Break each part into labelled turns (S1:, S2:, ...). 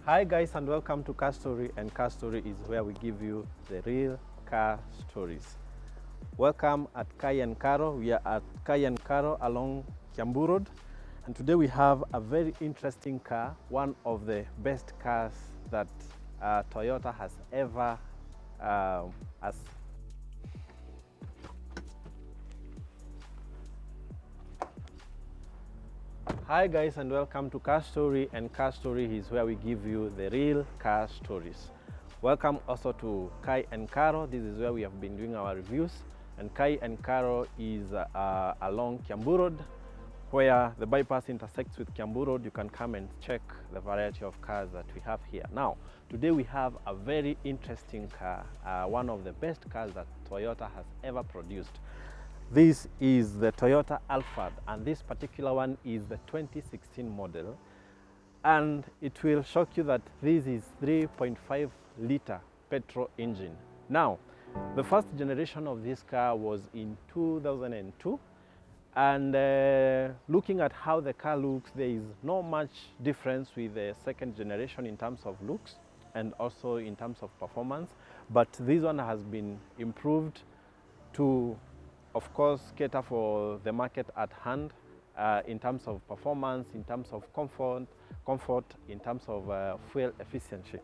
S1: Hi guys, and welcome to Car Story, and Car Story is where we give you the real car stories. Welcome at Kai and Karo. We are at Kai and Karo along Kiambu Road, and today we have a very interesting car, one of the best cars that Toyota has ever Hi guys, and welcome to Car Story, and Car Story is where we give you the real car stories. Welcome also to Kai and Karo. This is where we have been doing our reviews, and Kai and Karo is along Kiambu Road, where the bypass intersects with Kiambu Road. You can come and check the variety of cars that we have here. Now, today we have a very interesting car, one of the best cars that Toyota has ever produced. This is the Toyota Alphard, and this particular one is the 2016 model, and it will shock you that this is 3.5 liter petrol engine. Now, the first generation of this car was in 2002, and looking at how the car looks, there is not much difference with the second generation in terms of looks and also in terms of performance, but this one has been improved to, of course, cater for the market at hand in terms of performance, in terms of comfort, in terms of fuel efficiency.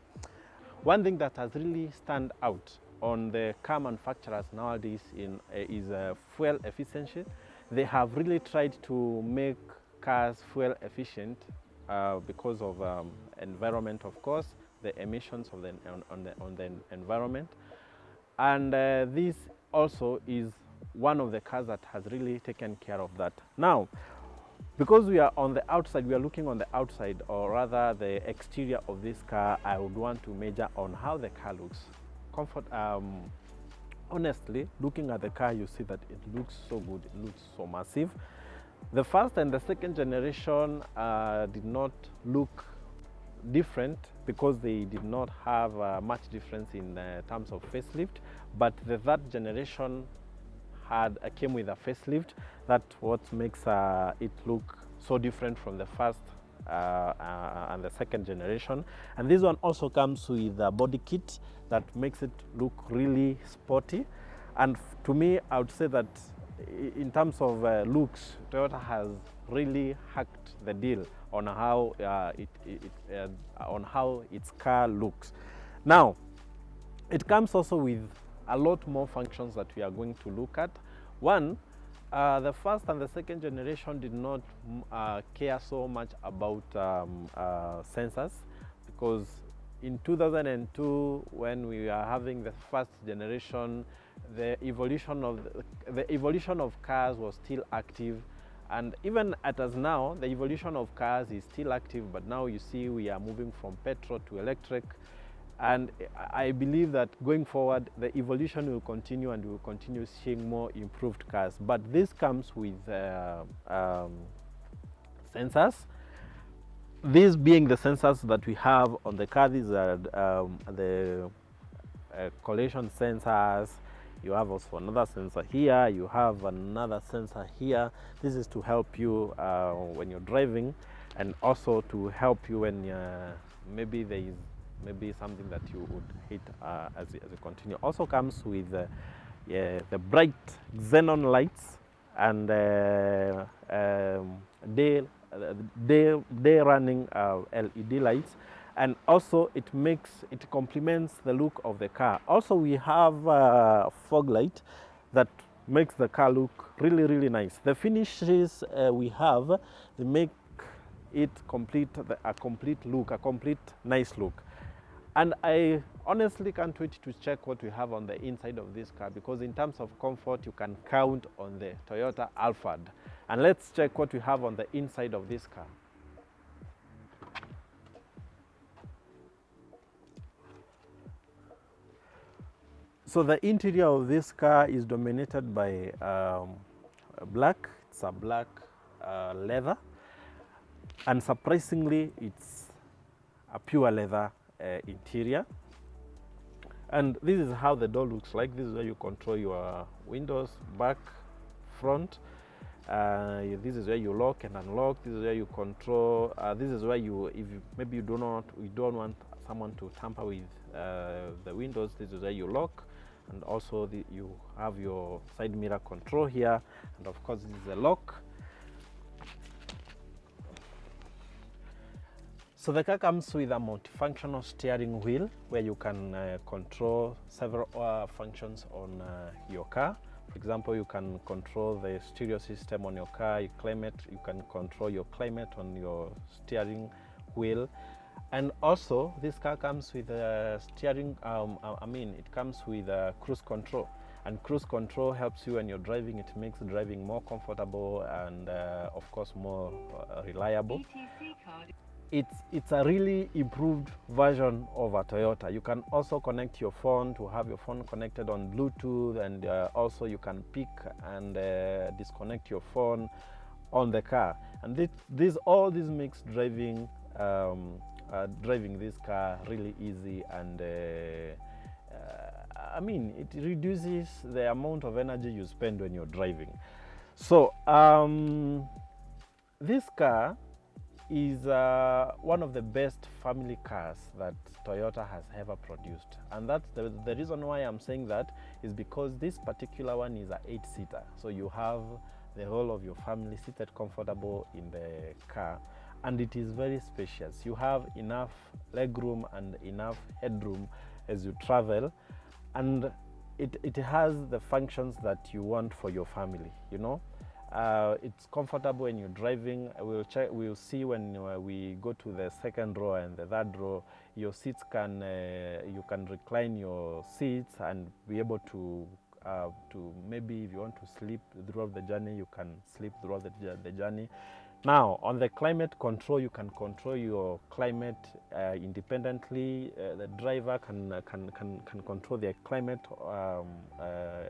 S1: One thing that has really stand out on the car manufacturers nowadays is fuel efficiency. They have really tried to make cars fuel efficient because of environment, of course, the emissions of on the environment, and this also is one of the cars that has really taken care of that. Now, because we are on the outside, we are looking on the outside, or rather the exterior of this car, I would want to measure on how the car looks. Honestly, looking at the car, you see that it looks so good, it looks so massive. The first and the second generation did not look different because they did not have much difference in terms of facelift, but the third generation came with a facelift. That's what makes it look so different from the first and the second generation. And this one also comes with a body kit that makes it look really sporty. And to me, I would say that in terms of looks, Toyota has really hacked the deal on how on how its car looks. Now, it comes also with a lot more functions that we are going to look at. One, the first and the second generation did not care so much about sensors, because in 2002, when we were having the first generation, the evolution of cars was still active, and even as now, the evolution of cars is still active, but now you see we are moving from petrol to electric. And I believe that going forward, the evolution will continue, and we will continue seeing more improved cars. But this comes with sensors. These being the sensors that we have on the car. These are the collision sensors. You have also another sensor here. You have another sensor here. This is to help you when you're driving, and also to help you when maybe there is something that you would hit as you continue. Also comes with the bright xenon lights and day running LED lights, and also it complements the look of the car. Also, we have a fog light that makes the car look really, really nice. The finishes we have, they make it a complete look, a complete nice look. And I honestly can't wait to check what we have on the inside of this car, because in terms of comfort, you can count on the Toyota Alphard. And let's check what we have on the inside of this car. So the interior of this car is dominated by black. It's a black leather, and surprisingly, it's a pure leather interior. And this is how the door looks like. This is where you control your windows, back, front, This is where you lock and unlock. This is where you control. This is where maybe you don't want someone to tamper with the windows. This is where you lock, and also you have your side mirror control here, and of course this is a lock. So the car comes with a multifunctional steering wheel where you can control several functions on your car. For example, you can control the stereo system on your car, you can control your climate on your steering wheel. And also this car comes with a steering, it comes with a cruise control. And cruise control helps you when you're driving. It makes driving more comfortable and of course more reliable. It's a really improved version of a Toyota. You can also connect your phone to have your phone connected on Bluetooth, and also you can pick and disconnect your phone on the car. And all this makes driving this car really easy, and it reduces the amount of energy you spend when you're driving. So this car is one of the best family cars that Toyota has ever produced, and that's the reason why I'm saying that is because this particular one is a 8-seater, so you have the whole of your family seated comfortable in the car, and it is very spacious. You have enough legroom and enough headroom as you travel, and it has the functions that you want for your family, you know. It's comfortable when you're driving. We'll see when we go to the second row and the third row. Your seats you can recline your seats and be able to maybe if you want to sleep throughout the journey, you can sleep throughout the journey. Now, on the climate control, you can control your climate independently. The driver can control their climate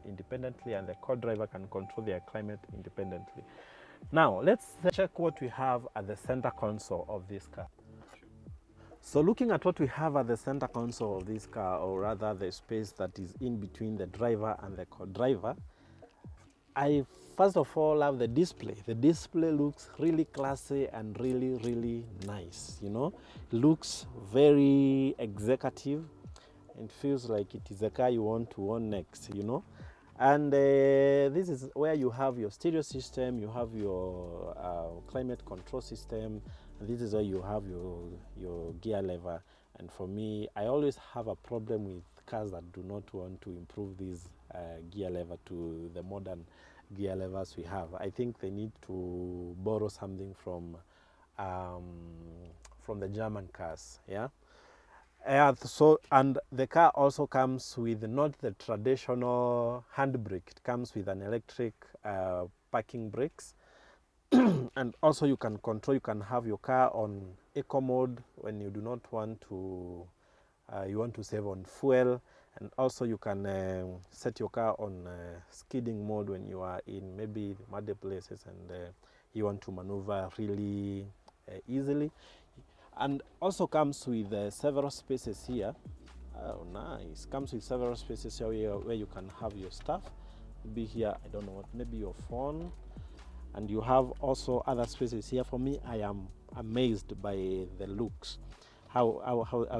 S1: independently, and the co-driver can control their climate independently. Now, let's check what we have at the center console of this car. So looking at what we have at the center console of this car, or rather the space that is in between the driver and the co-driver, I first of all love the display. The display looks really classy and really nice, you know. It looks very executive and feels like it is a car you want to own next, you know. And this is where you have your stereo system, you have your climate control system, and this is where you have your gear lever. And for me, I always have a problem with cars that do not want to improve this gear lever to the modern gear levers we have. I think they need to borrow something from the German cars, yeah. So, and the car also comes with not the traditional handbrake. It comes with an electric parking brakes. And also you can have your car on eco mode when you do not want to, you want to save on fuel. And also you can set your car on skidding mode when you are in maybe muddy places and you want to maneuver really easily. And also comes with several spaces here. Oh, nice. Comes with several spaces here where you can have your stuff. Maybe here, I don't know what, maybe your phone. And you have also other spaces here. For me, I am amazed by the looks, how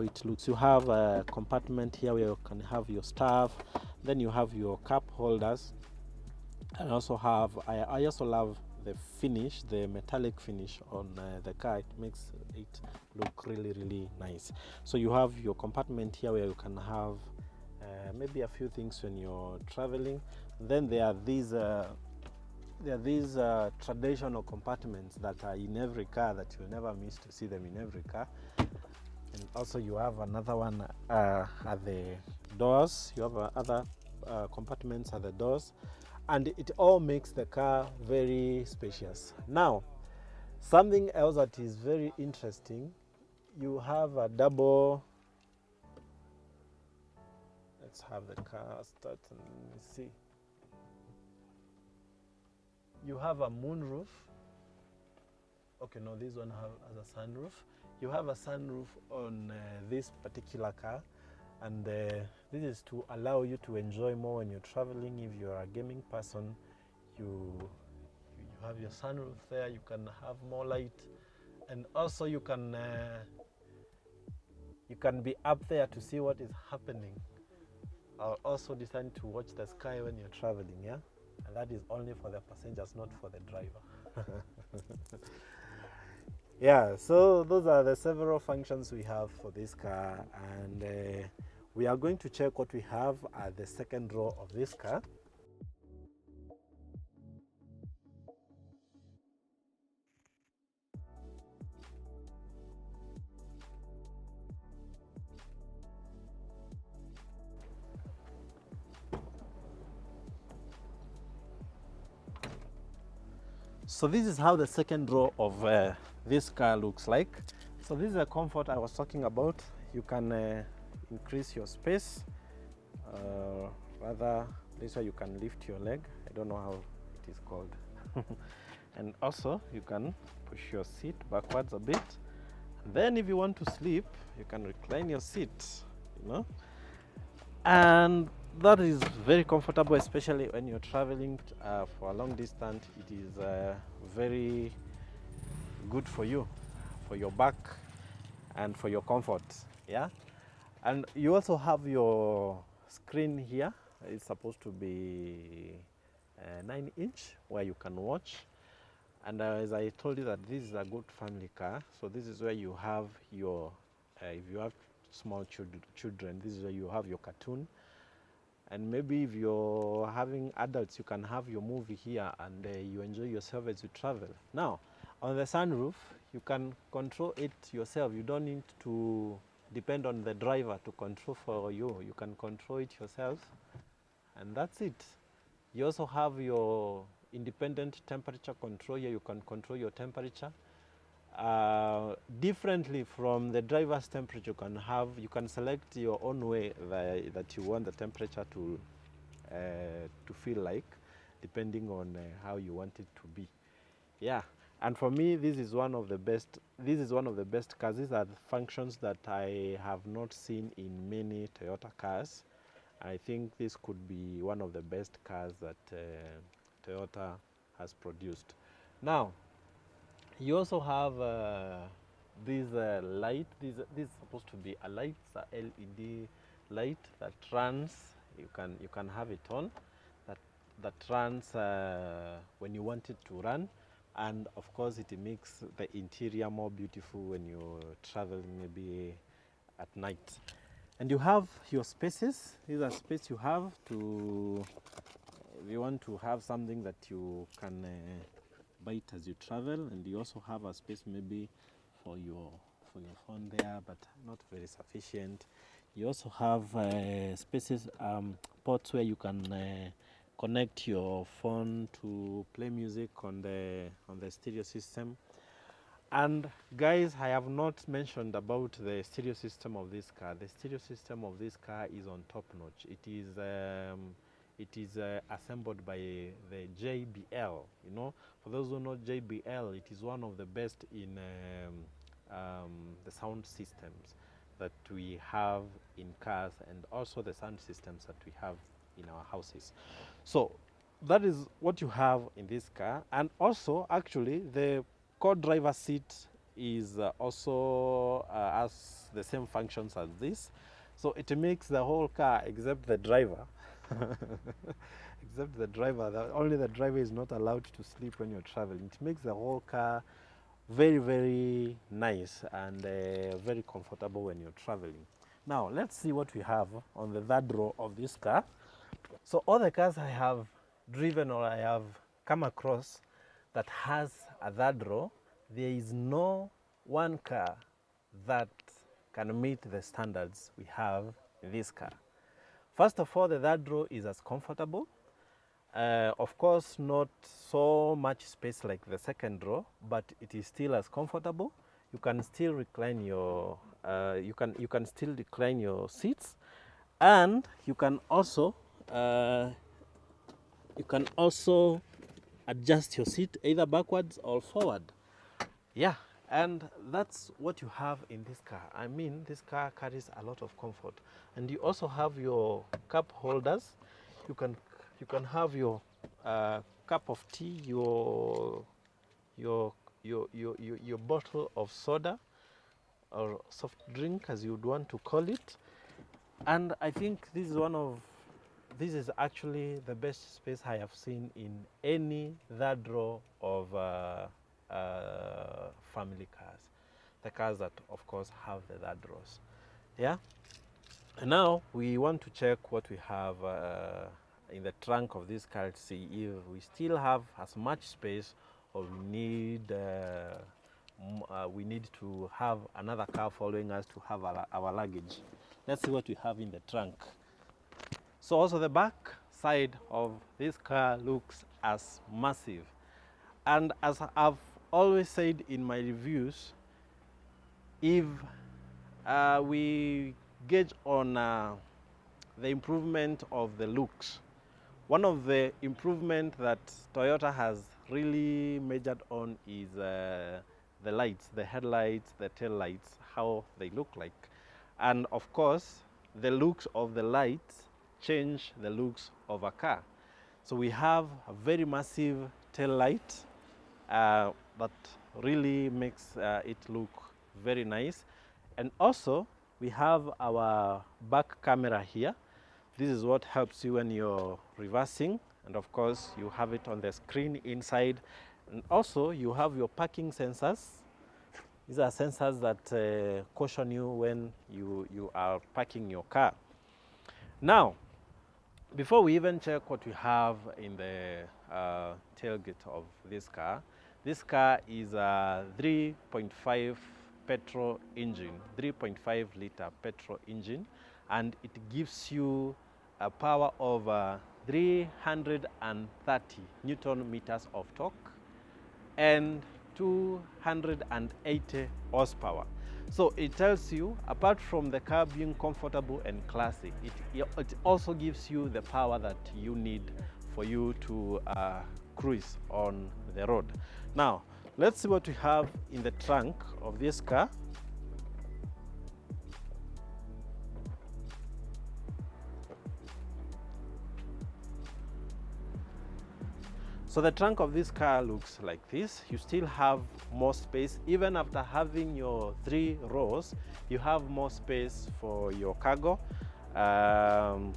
S1: it looks. You have a compartment here where you can have your stuff. Then you have your cup holders. And also have, I also love the finish, the metallic finish on the car. It makes it look really nice. So you have your compartment here where you can have maybe a few things when you're traveling. Then there are these traditional compartments that are in every car that you'll never miss to see them in every car. And also you have another one at the doors. You have other compartments at the doors, and it all makes the car very spacious. Now, something else that is very interesting, you have a double, let's have the car start and see. You have a moonroof. Okay, no, this one has a sunroof. You have a sunroof on this particular car, and this is to allow you to enjoy more when you're traveling. If you're a gaming person, you You have your sunroof there, you can have more light, and also you can be up there to see what is happening. I'll also decide to watch the sky when you're traveling, yeah? And that is only for the passengers, not for the driver. Yeah, so those are the several functions we have for this car, and we are going to check what we have at the second row of this car. So this is how the second row of this car looks like. So this is the comfort I was talking about. You can increase your space. Rather, this way you can lift your leg. I don't know how it is called. And also you can push your seat backwards a bit. And then if you want to sleep, you can recline your seat, you know. And that is very comfortable, especially when you're traveling for a long distance. It is very good for you, for your back and for your comfort. Yeah, and you also have your screen here. It's supposed to be 9-inch where you can watch. And as I told you that this is a good family car, so this is where you have your if you have small children, this is where you have your cartoon. And maybe if you're having adults, you can have your movie here, and you enjoy yourself as you travel. Now, on the sunroof, you can control it yourself. You don't need to depend on the driver to control for you. You can control it yourself, and that's it. You also have your independent temperature control here. You can control your temperature. Differently from the driver's temperature, you can select your own way that you want the temperature to feel like, depending on how you want it to be. Yeah, and for me, this is one of the best. This is one of the best cars. These are the functions that I have not seen in many Toyota cars. I think this could be one of the best cars that Toyota has produced. Now, you also have this light. This is supposed to be a light, it's a LED light that runs. You can have it on. That runs when you want it to run, and of course it makes the interior more beautiful when you travel maybe at night. And you have your spaces. These are space you have to, if you want to have something that you can buy it as you travel, and you also have a space maybe for your phone there, but not very sufficient. You also have spaces, ports where you can connect your phone to play music on the stereo system. And guys, I have not mentioned about the stereo system of this car. The stereo system of this car is on top notch. It is assembled by the JBL. You know, for those who know JBL, it is one of the best in the sound systems that we have in cars, and also the sound systems that we have in our houses. So that is what you have in this car. And also, actually, the co-driver seat is also has the same functions as this. So it makes the whole car, except the driver, except the driver, only the driver is not allowed to sleep when you're traveling. It makes the whole car very, very nice and very comfortable when you're traveling. Now, let's see what we have on the third row of this car. So all the cars I have driven or I have come across that has a third row, there is no one car that can meet the standards we have in this car. First of all, the third row is as comfortable. Of course, not so much space like the second row, but it is still as comfortable. You can still recline your you can still recline your seats, and you can also adjust your seat either backwards or forward. Yeah, and that's what you have in this car. I mean, this car carries a lot of comfort, and you also have your cup holders. You can have your cup of tea, your bottle of soda or soft drink, as you would want to call it. And I think this is actually the best space I have seen in any third row of family cars. The cars that, of course, have the third rows. Yeah. And now we want to check what we have in the trunk of this car to see if we still have as much space, or we need to have another car following us to have our luggage. Let's see what we have in the trunk. So also the back side of this car looks as massive. And as I've always said in my reviews, if we gauge on the improvement of the looks, one of the improvement that Toyota has really majored on is the lights, the headlights, the tail lights, how they look like. And of course, the looks of the lights change the looks of a car. So we have a very massive tail light that really makes it look very nice. And also we have our back camera here. This is what helps you when you're reversing, and of course you have it on the screen inside. And also you have your parking sensors. These are sensors that caution you when you are parking your car. Now, before we even check what we have in the tailgate of this car is a 3.5 petrol engine, 3.5 liter petrol engine, and it gives you a power of 330 Newton meters of torque and 280 horsepower. So it tells you, apart from the car being comfortable and classy, it also gives you the power that you need for you to cruise on the road. Now, let's see what we have in the trunk of this car. So the trunk of this car looks like this. You still have more space. Even after having your 3 rows, you have more space for your cargo and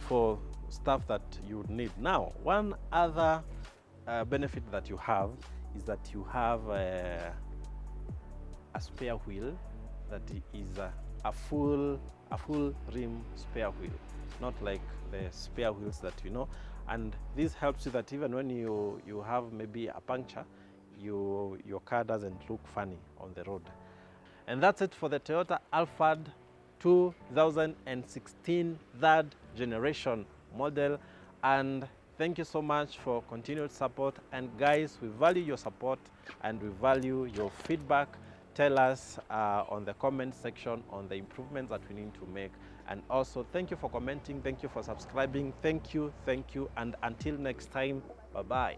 S1: for stuff that you would need. Now, one other benefit that you have is that you have a spare wheel that is a full rim spare wheel, not like the spare wheels that you know. And this helps you that even when you have maybe a puncture, your car doesn't look funny on the road. And that's it for the Toyota Alphard 2016 third generation model. And thank you so much for continued support. And guys, we value your support and we value your feedback. Tell us on the comment section on the improvements that we need to make. And also, thank you for commenting, thank you for subscribing, thank you, and until next time, bye-bye.